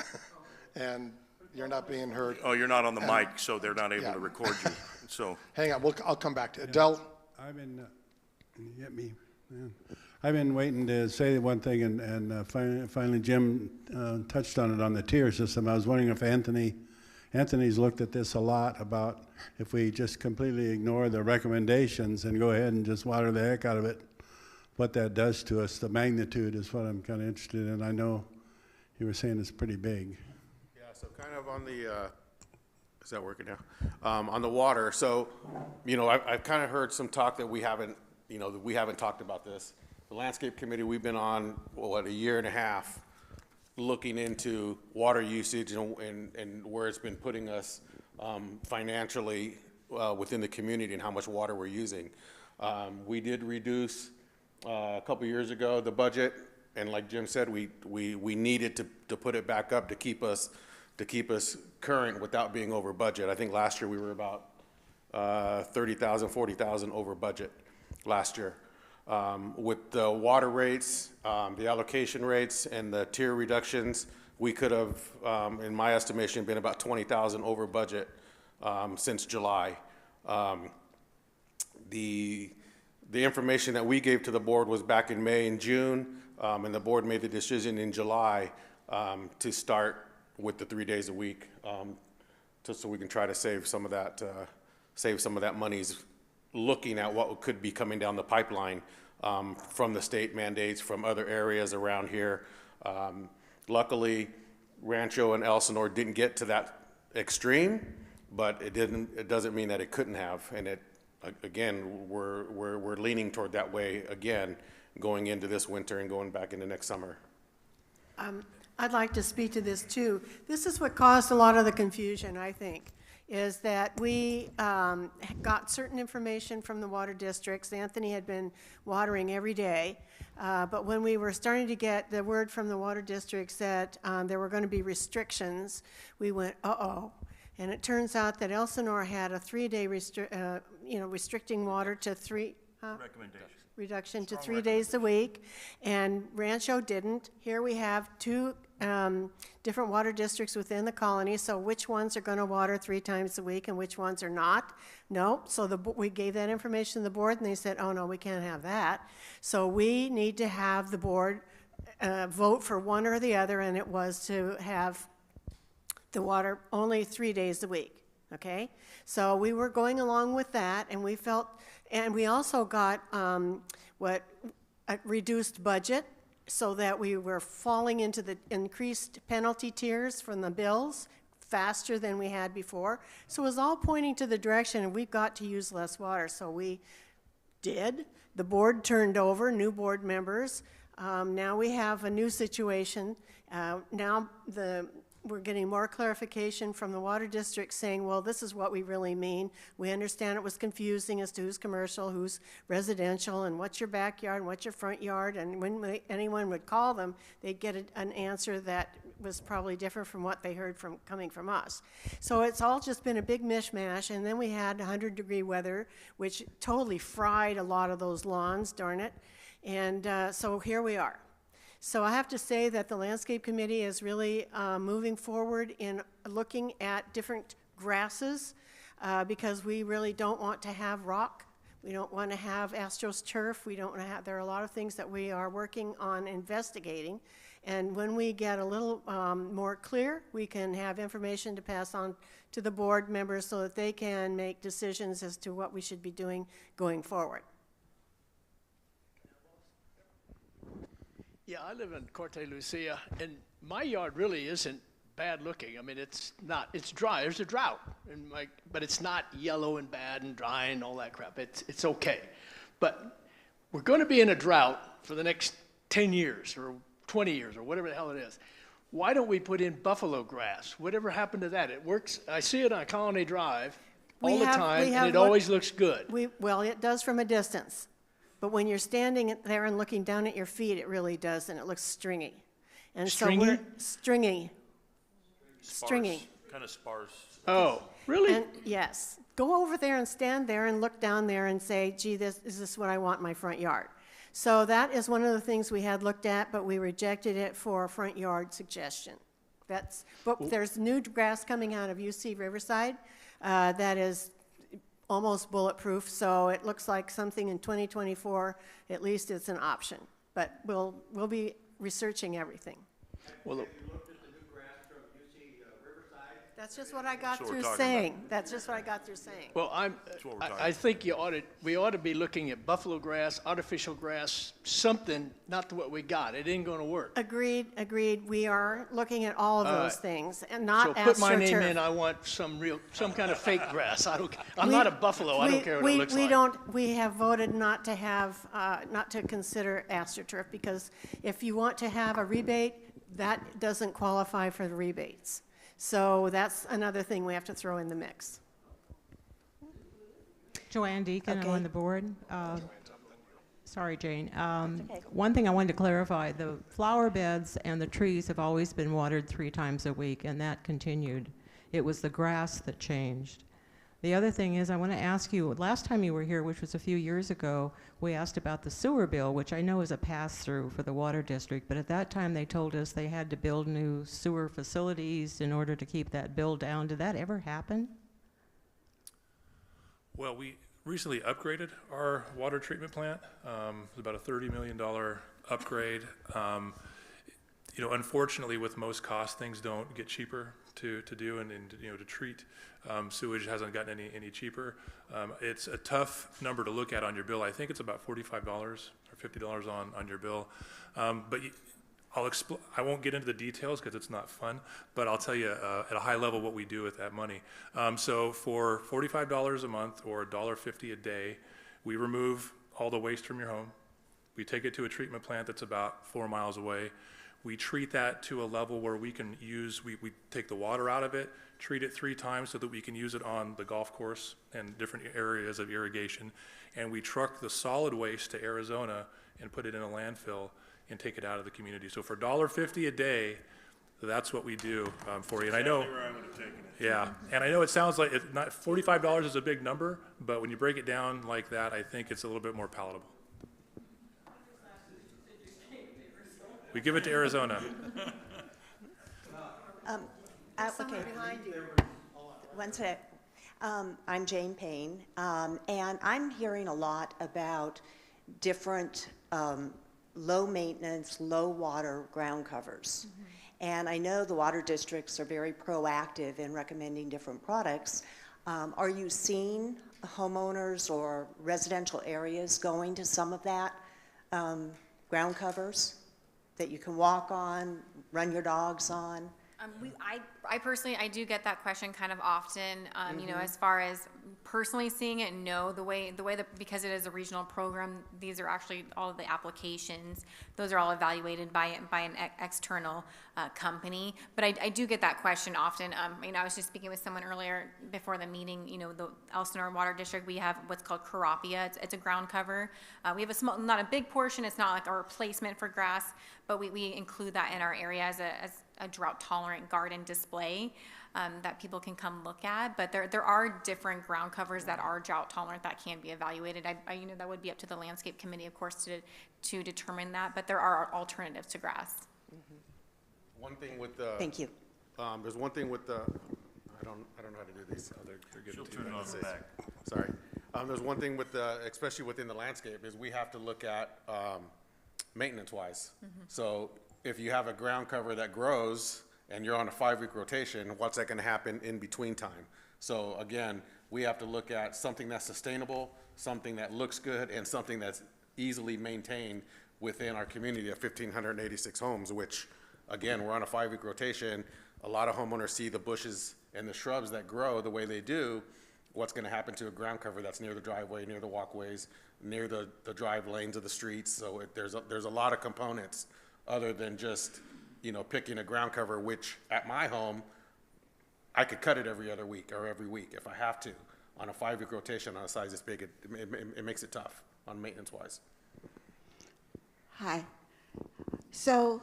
and you're not being heard. Oh, you're not on the mic, so they're not able to record you, so. Hang on, I'll come back to it. Del? I've been, can you get me? Yeah. I've been waiting to say one thing, and finally Jim touched on it on the tier system. I was wondering if Anthony's looked at this a lot about if we just completely ignore the recommendations and go ahead and just water the heck out of it, what that does to us. The magnitude is what I'm kind of interested in. I know you were saying it's pretty big. Yeah, so kind of on the, is that working now? On the water, so, you know, I've kind of heard some talk that we haven't talked about this. The landscape committee, we've been on, a year and a half looking into water usage and where it's been putting us financially within the community and how much water we're using. We did reduce a couple years ago the budget, and like Jim said, we needed to put it back up to keep us current without being over budget. I think last year we were about 30,000, 40,000 over budget last year. With the water rates, the allocation rates, and the tier reductions, we could have, in my estimation, been about 20,000 over budget since July. The information that we gave to the board was back in May and June, and the board made the decision in July to start with the 3 days a week, just so we can try to save some of that monies, looking at what could be coming down the pipeline from the state mandates, from other areas around here. Luckily, Rancho and Elsinore didn't get to that extreme, but it doesn't mean that it couldn't have. And again, we're leaning toward that way again, going into this winter and going back into next summer. I'd like to speak to this too. This is what caused a lot of the confusion, I think, is that we got certain information from the water districts. Anthony had been watering every day, but when we were starting to get the word from the water districts that there were going to be restrictions, we went, uh-oh. And it turns out that Elsinore had a 3-day restricting water to reduction to 3 days a week, and Rancho didn't. Here we have 2 different water districts within the colony, so which ones are going to water 3 times a week and which ones are not? No, so we gave that information to the board, and they said, oh no, we can't have that. So we need to have the board vote for one or the other, and it was to have the water only 3 days a week, okay? So we were going along with that, and we felt, and we also got a reduced budget, so that we were falling into the increased penalty tiers from the bills faster than we had before. So it was all pointing to the direction, and we've got to use less water. So we did. The board turned over, new board members. Now we have a new situation. Now the we're getting more clarification from the water district saying, well, this is what we really mean. We understand it was confusing as to who's commercial, who's residential, and what's your backyard and what's your front yard. And when anyone would call them, they'd get an answer that was probably different from what they heard from coming from us. So it's all just been a big mishmash. And then we had 100-degree weather, which totally fried a lot of those lawns, darn it. And so here we are. So I have to say that the Landscape Committee is really moving forward in looking at different grasses because we really don't want to have rock. We don't want to have astroturf. We don't want to have, there are a lot of things that we are working on investigating. And when we get a little more clear, we can have information to pass on to the board members so that they can make decisions as to what we should be doing going forward. Yeah, I live in Corte Lucia, and my yard really isn't bad looking. I mean, it's not, it's dry. There's a drought, and but it's not yellow and bad and dry and all that crap. It's okay. But we're going to be in a drought for the next 10 years or 20 years or whatever the hell it is. Why don't we put in buffalo grass? Whatever happened to that? It works. I see it on Colony Drive all the time, and it always looks good. Well, it does from a distance. But when you're standing there and looking down at your feet, it really does, and it looks stringy. And stringy? So we're stringy. Stringy. Kind of sparse. Oh, really? And yes. Go over there and stand there and look down there and say, gee, is this what I want in my front yard? So that is one of the things we had looked at, but we rejected it for a front yard suggestion. But there's new grass coming out of UC Riverside that is almost bulletproof, so it looks like something in 2024, at least it's an option. But we'll be researching everything. Well, That's just what I got through saying. That's just what I got through saying. Well, I think we ought to be looking at buffalo grass, artificial grass, something, not what we got. It ain't going to work. Agreed. We are looking at all of those things, and not so put my name astroturf. in. I want some kind of fake grass. I'm not a buffalo. I don't care what it looks like. We have voted not to have, not to consider astroturf because if you want to have a rebate, that doesn't qualify for the rebates. So that's another thing we have to throw in the mix. Joanne Deacon, Okay. I'm on the board. Sorry, Jane. One thing I wanted to clarify, the flower beds and the trees have always been watered 3 times a week, and that continued. It was the grass that changed. The other thing is I want to ask you, last time you were here, which was a few years ago, we asked about the sewer bill, which I know is a pass-through for the water district, but at that time they told us they had to build new sewer facilities in order to keep that bill down. Did that ever happen? Well, we recently upgraded our water treatment plant. It was about a $30 million upgrade. Unfortunately, with most costs, things don't get cheaper to do and to treat. Sewage hasn't gotten any cheaper. It's a tough number to look at on your bill. I think it's about $45 or $50 on your bill. But I won't get into the details because it's not fun, but I'll tell you at a high level what we do with that money. So for $45 a month or $1.50 a day, we remove all the waste from your home. We take it to a treatment plant that's about 4 miles away. We treat that to a level where we can we take the water out of it, treat it 3 times so that we can use it on the golf course and different areas of irrigation. And we truck the solid waste to Arizona and put it in a landfill and take it out of the community. So for $1.50 a day, that's what we do for you. And I know, where I would have taken it. yeah, and I know it sounds like not $45 is a big number, but when you break it down like that, I think it's a little bit more palatable. We give it to Arizona. Okay. One sec. I'm Jane Payne, and I'm hearing a lot about different low maintenance, low water ground covers. Mm-hmm. And I know the water districts are very proactive in recommending different products. Are you seeing homeowners or residential areas going to some of that ground covers that you can walk on, run your dogs on? I personally, I do get that question kind of often, you know, as far as personally seeing it, no, the way that, because it is a regional program, these are actually all of the applications, those are all evaluated by an external company, but I do get that question often. You know, I was just speaking with someone earlier before the meeting, you know, the Elsinore Water District, we have what's called Carapia, it's a ground cover. We have a small, not a big portion, it's not like a replacement for grass, but we include that in our area as a drought-tolerant garden display that people can come look at. But there are different ground covers that are drought-tolerant that can be evaluated. You know, that would be up to the landscape committee, of course, to determine that. But there are alternatives to grass. One thing with the. Thank you. There's one thing with the. I don't know how to do these. Oh, they're giving She'll to turn you. it on the back. Sorry. There's one thing with the, especially within the landscape, is we have to look at maintenance-wise. So if you have a ground cover that grows and you're on a 5-week rotation, what's that going to happen in between time? So again, we have to look at something that's sustainable, something that looks good, and something that's easily maintained within our community of 1,586 homes, which, again, we're on a 5-week rotation. A lot of homeowners see the bushes and the shrubs that grow the way they do. What's going to happen to a ground cover that's near the driveway, near the walkways, near the drive lanes of the streets? So there's a lot of components other than just, you know, picking a ground cover, which at my home, I could cut it every other week or every week if I have to. On a 5-week rotation on a size this big, it makes it tough on maintenance-wise. Hi. So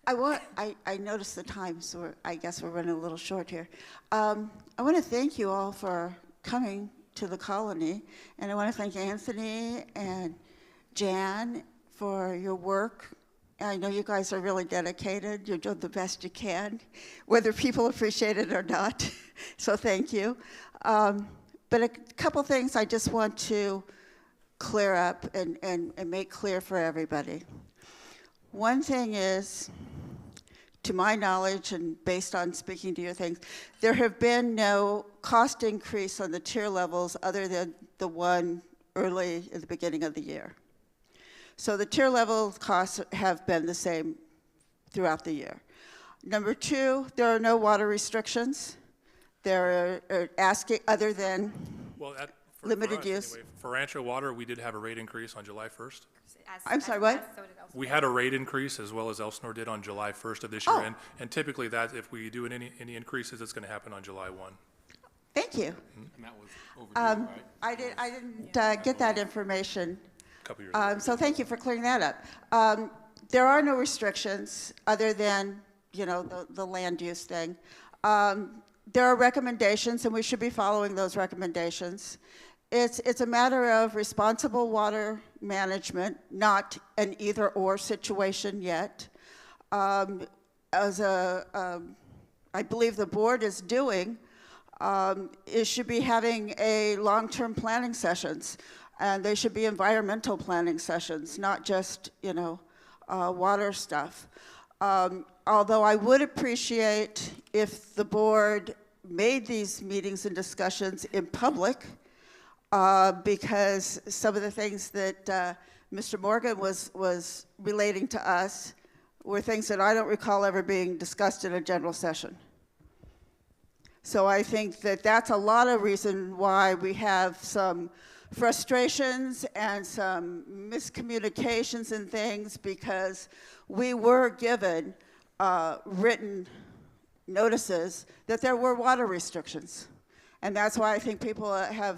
I noticed the time, so I guess we're running a little short here. I want to thank you all for coming to the colony, and I want to thank Anthony and Jan for your work. I know you guys are really dedicated. You're doing the best you can, whether people appreciate it or not. So thank you. But a couple things I just want to clear up and make clear for everybody. One thing is, to my knowledge and based on speaking to your things, there have been no cost increase on the tier levels other than the one early at the beginning of the year. So the tier level costs have been the same throughout the year. Number two, there are no water restrictions. There are asking other than limited for us, use. anyway, for Rancho Water, we did have a rate increase on July 1st. I'm sorry, what? We had a rate increase as well as Elsinore did on July 1st of this year. And typically that, if we do any increases, it's going to happen on July 1. Thank you. And that was overdue, right? I didn't get that information. A couple years ago. So thank you for clearing that up. There are no restrictions other than, you know, the land use thing. There are recommendations, and we should be following those recommendations. It's a matter of responsible water management, not an either-or situation yet. As I believe the board is doing, it should be having a long-term planning sessions, and they should be environmental planning sessions, not just, you know, water stuff. Although I would appreciate if the board made these meetings and discussions in public, because some of the things that Mr. Morgan was relating to us were things that I don't recall ever being discussed in a general session. So I think that that's a lot of reason why we have some frustrations and some miscommunications and things, because we were given written notices that there were water restrictions. And that's why I think people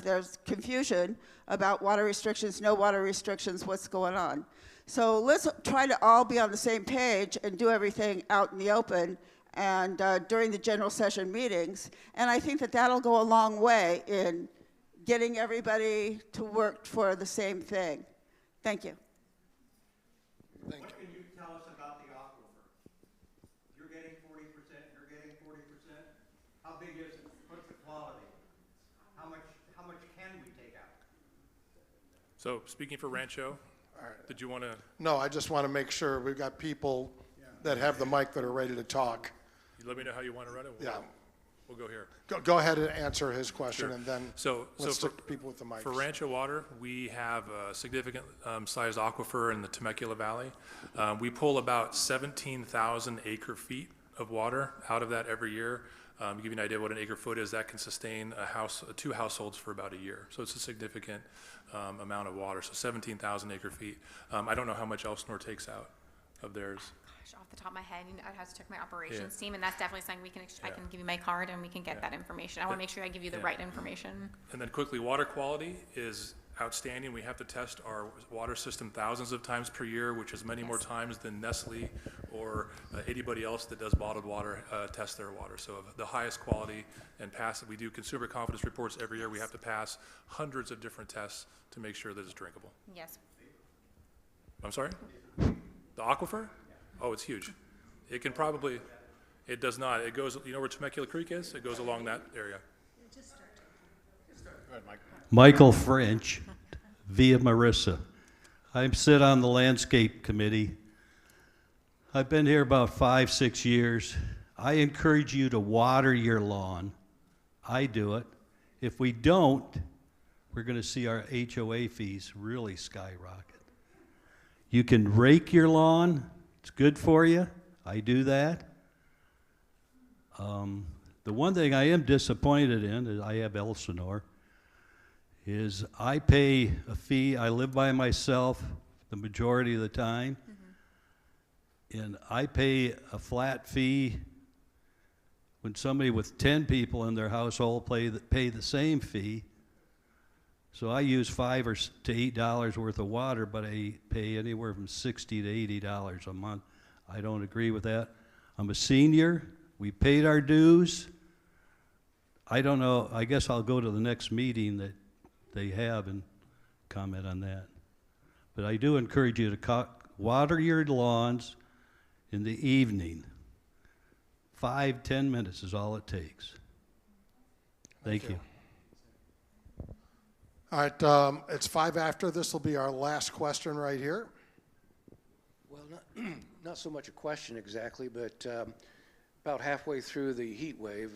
there's confusion about water restrictions, no water restrictions, what's going on. So let's try to all be on the same page and do everything out in the open and during the general session meetings. And I think that that'll go a long way in getting everybody to work for the same thing. Thank you. Thank you. What can you tell us about the aquifer? You're getting 40%, you're getting 40%. How big is it? What's the quality? How much can we take out? So speaking for Rancho, did you want to? No, I just want to make sure we've got people that have the mic that are ready to talk. You let me know how you want to run it. We'll go here. Go ahead and answer his question, Sure. and then let's stick to people with the mics. For Rancho Water, we have a significant sized aquifer in the Temecula Valley. We pull about 17,000 acre feet of water out of that every year. To give you an idea of what an acre foot is, that can sustain a house, 2 households for about a year. So it's a significant amount of water, so 17,000 acre feet. I don't know how much Elsinore takes out of theirs. Gosh, off the top of my head, I'd have to check my operations team, and that's definitely something we can, I can give you my card and we can get that information. I want to make sure I give you the right information. And then quickly, water quality is outstanding. We have to test our water system thousands of times per year, which is many more times than Nestle or anybody else that does bottled water test their water. So the highest quality and pass it. We do consumer confidence reports every year. We have to pass hundreds of different tests to make sure that it's drinkable. Yes. I'm sorry? The aquifer? Oh, it's huge. It can probably, it does not. It goes, you know where Temecula Creek is? It goes along that area. Michael French, via Marissa. I sit on the landscape committee. I've been here about 5, 6 years. I encourage you to water your lawn. I do it. If we don't, we're going to see our HOA fees really skyrocket. You can rake your lawn. It's good for you. I do that. The one thing I am disappointed in is I have Elsinore. Is I pay a fee. I live by myself the majority of the time, and I pay a flat fee when somebody with 10 people in their household pay the same fee. So I use $5 to $8 worth of water, but I pay anywhere from $60 to $80 a month. I don't agree with that. I'm a senior. We paid our dues. I don't know. I guess I'll go to the next meeting that they have and comment on that. But I do encourage you to water your lawns in the evening. 5, 10 minutes is all it takes. Thank you. All right, it's 5 after. This will be our last question right here. Well, not so much a question exactly, but about halfway through the heat wave,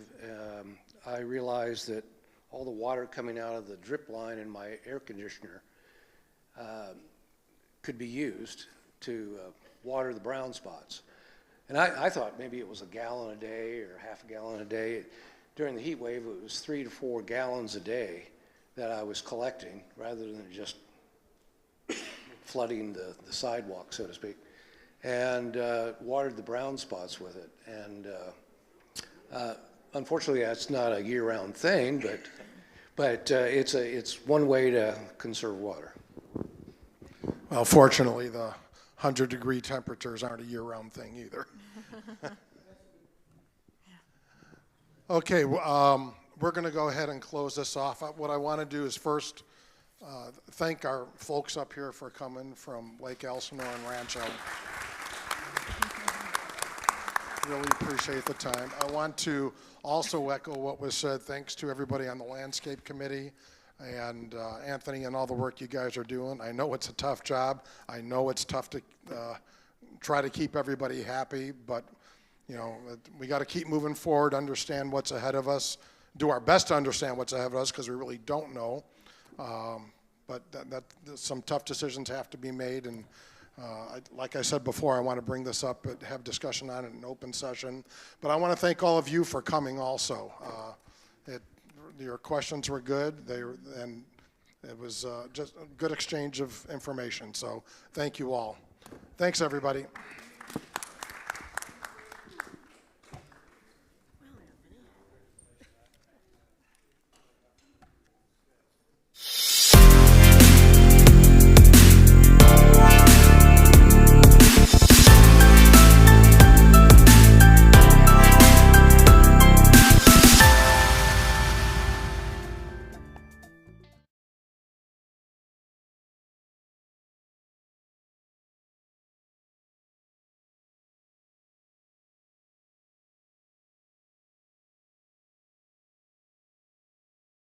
I realized that all the water coming out of the drip line in my air conditioner could be used to water the brown spots. And I thought maybe it was a gallon a day or half a gallon a day. During the heat wave, it was 3 to 4 gallons a day that I was collecting rather than just flooding the sidewalk, so to speak, and watered the brown spots with it. And unfortunately, that's not a year-round thing, but it's one way to conserve water. Well, fortunately, the 100-degree temperatures aren't a year-round thing either. Okay, we're going to go ahead and close this off. What I want to do is first thank our folks up here for coming from Lake Elsinore and Rancho. Really appreciate the time. I want to also echo what was said. Thanks to everybody on the Landscape Committee and Anthony and all the work you guys are doing. I know it's a tough job. I know it's tough to try to keep everybody happy, but you know, we got to keep moving forward, understand what's ahead of us, do our best to understand what's ahead of us because we really don't know. But some tough decisions have to be made, and like I said before, I want to bring this up and have discussion on it in an open session. But I want to thank all of you for coming also. Your questions were good, and it was just a good exchange of information. So thank you all. Thanks, everybody.